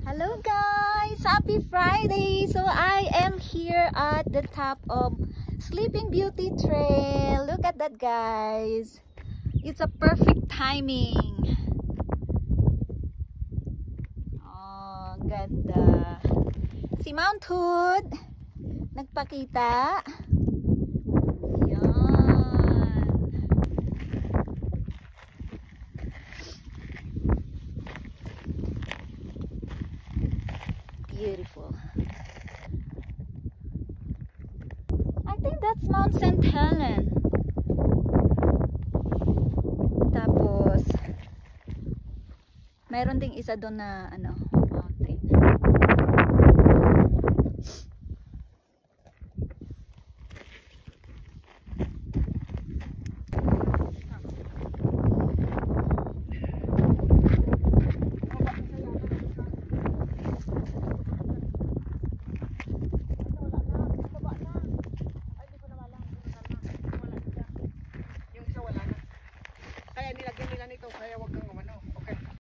Hello guys! Happy Friday! So I am here at the top of Sleeping Beauty Trail. Look at that guys! It's a perfect timing. Oh, ganda. Si Mount Hood nagpakita. Beautiful. I think that's Mount St. Helen. Tapos mayroon ding isa doon na ano,